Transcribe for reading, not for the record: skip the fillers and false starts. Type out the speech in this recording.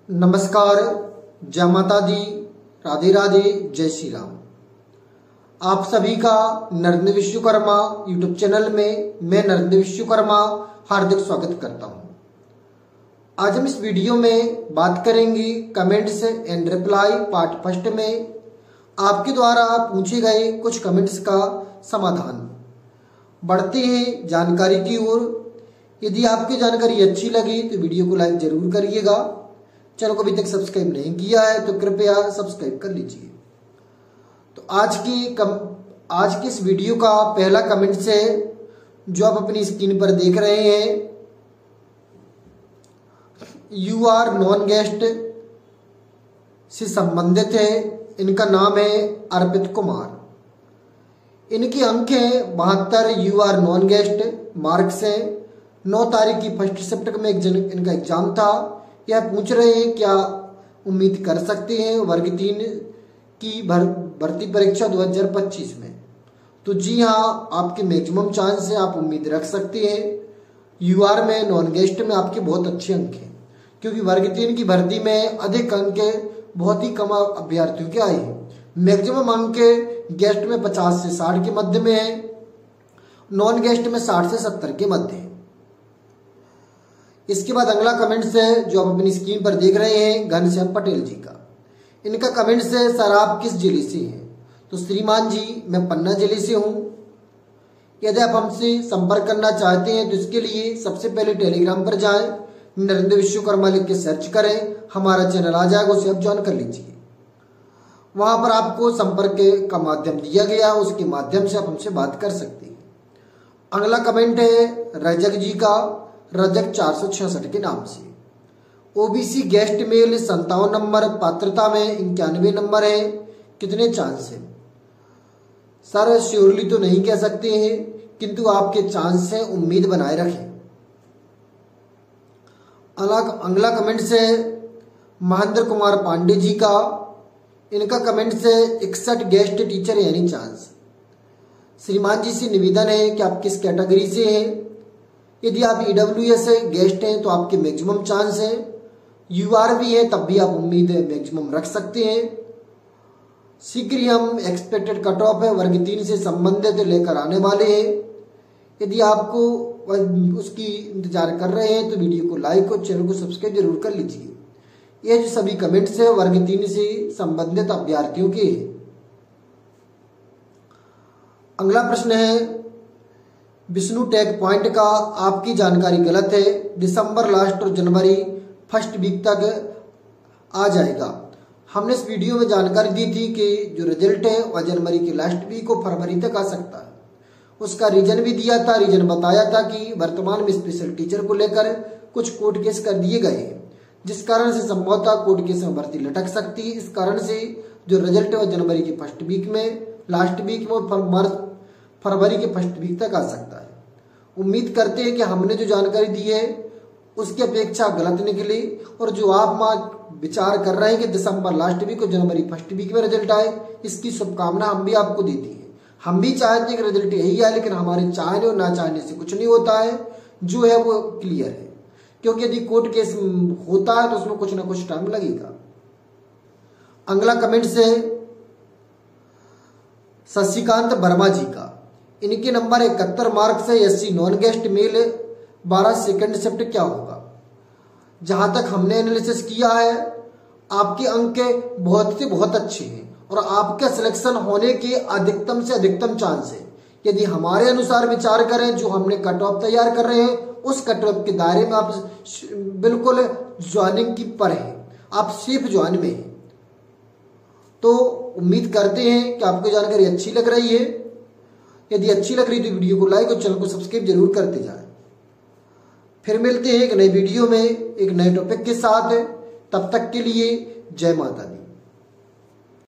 नमस्कार, जय माता दी, राधे राधे, जय श्री राम। आप सभी का नरेंद्र विश्वकर्मा यूट्यूब चैनल में मैं नरेंद्र विश्वकर्मा हार्दिक स्वागत करता हूं। आज हम इस वीडियो में बात करेंगे comments and reply part first में आपके द्वारा पूछे गए कुछ कमेंट्स का समाधान। बढ़ते हैं जानकारी की ओर। यदि आपकी जानकारी अच्छी लगी तो वीडियो को लाइक जरूर करिएगा। चैनल को अभी तक सब्सक्राइब नहीं किया है तो कृपया सब्सक्राइब कर लीजिए। तो आज की इस वीडियो का पहला कमेंट है जो आप अपनी स्क्रीन पर देख रहे हैं। यू आर नॉन गेस्ट से संबंधित है। इनका नाम है अर्पित कुमार। इनके अंक हैं 72। U R non guest marks है 9 तारीख की फर्स्ट शिफ्ट में इनका एग्जाम था। यह पूछ रहे हैं क्या उम्मीद कर सकते हैं वर्ग 3 की भर्ती परीक्षा 2025 में। तो जी हाँ, आपके मैक्सिमम चांस है, आप उम्मीद रख सकते हैं। यूआर में नॉन गेस्ट में आपके बहुत अच्छे अंक हैं क्योंकि वर्ग 3 की भर्ती में अधिक अंक बहुत ही कम अभ्यर्थियों के आए हैं। मैक्सिमम अंक गेस्ट में 50 से 60 के मध्य में है, नॉन गेस्ट में 60 से 70 के मध्य है। इसके बाद अगला कमेंट्स है जो आप अपनी स्क्रीन पर देख रहे हैं घनश्याम पटेल जी का। इनका कमेंट्स है सर आप किस जिले से हैं। तो श्रीमान जी मैं पन्ना जिले से हूं। यदि आप हमसे संपर्क करना चाहते हैं तो इसके लिए सबसे पहले टेलीग्राम पर जाएं, नरेंद्र विश्वकर्मा लिख के सर्च करें, हमारा चैनल आ जाएगा, उसे आप ज्वाइन कर लीजिए। वहां पर आपको संपर्क का माध्यम दिया गया, उसके माध्यम से आप हमसे बात कर सकते हैं। अगला कमेंट है रजक जी का, रजक 466 के नाम से। ओबीसी गेस्ट मेल 57 नंबर, पात्रता में 91 नंबर है, कितने चांस है। सर श्योरली तो नहीं कह सकते हैं किंतु आपके चांस है, उम्मीद बनाए रखें। अगला कमेंट से महेंद्र कुमार पांडे जी का। इनका कमेंट से 61 गेस्ट टीचर यानी चांस। श्रीमान जी से निवेदन है कि आप किस कैटेगरी से हैं। यदि आप ईडब्ल्यूएस गेस्ट हैं तो आपके मैक्सिमम चांस है। यूआर भी है तब भी आप उम्मीद मैक्सिमम रख सकते हैं। शीघ्र ही हम एक्सपेक्टेड कट ऑफ है वर्ग 3 से संबंधित लेकर आने वाले हैं। यदि आपको उसकी इंतजार कर रहे हैं तो वीडियो को लाइक और चैनल को सब्सक्राइब जरूर कर लीजिए। ये जो सभी कमेंट्स है वर्ग 3 से संबंधित अभ्यर्थियों के हैं। अगला प्रश्न है विष्णु टैग पॉइंट का, आपकी जानकारी गलत है, दिसंबर लास्ट और जनवरी फर्स्ट वीक तक आ जाएगा। हमने इस वीडियो में जानकारी दी थी कि जो रिजल्ट है वह जनवरी के लास्ट वीक और फरवरी तक आ सकता है। उसका रीजन भी दिया था। रीजन बताया था कि वर्तमान में स्पेशल टीचर को लेकर कुछ कोर्ट केस कर दिए गए हैं, जिस कारण से संभवतः कोर्ट केस में भर्ती लटक सकती है। इस कारण से जो रिजल्ट है वह जनवरी के फर्स्ट वीक में, लास्ट वीक में, फरवरी के फर्स्ट वीक तक आ सकता है। उम्मीद करते हैं कि हमने जो जानकारी दी है उसकी अपेक्षा गलत निकली और जो आप विचार कर रहे हैं कि दिसंबर लास्ट वीक और जनवरी फर्स्ट वीक में रिजल्ट आए, इसकी शुभकामना हम भी आपको देती हैं। हम भी चाहते हैं कि रिजल्ट यही आए, लेकिन हमारे चाहने और ना चाहने से कुछ नहीं होता है। जो है वो क्लियर है, क्योंकि यदि कोर्ट केस होता है तो उसमें कुछ ना कुछ टाइम लगेगा। अगला कमेंट से शशिकांत वर्मा जी का। इनके नंबर 71 मार्क्स है, SC non guest male 12 second shift क्या होगा। जहां तक हमने एनालिसिस किया है आपके अंक बहुत से बहुत अच्छे हैं और आपका सिलेक्शन होने के अधिकतम से अधिकतम चांस है। यदि हमारे अनुसार विचार करें, जो हमने कट ऑफ तैयार कर रहे हैं उस कट ऑफ के दायरे में आप बिल्कुल ज्वाइनिंग की पर है, आप सेफ ज्वाइन में हैं। तो उम्मीद करते हैं कि आपको जानकारी अच्छी लग रही है। यदि अच्छी लग रही तो वीडियो को लाइक और चैनल को सब्सक्राइब जरूर करते जाएं। फिर मिलते हैं एक नई वीडियो में एक नए टॉपिक के साथ। तब तक के लिए जय माता दी।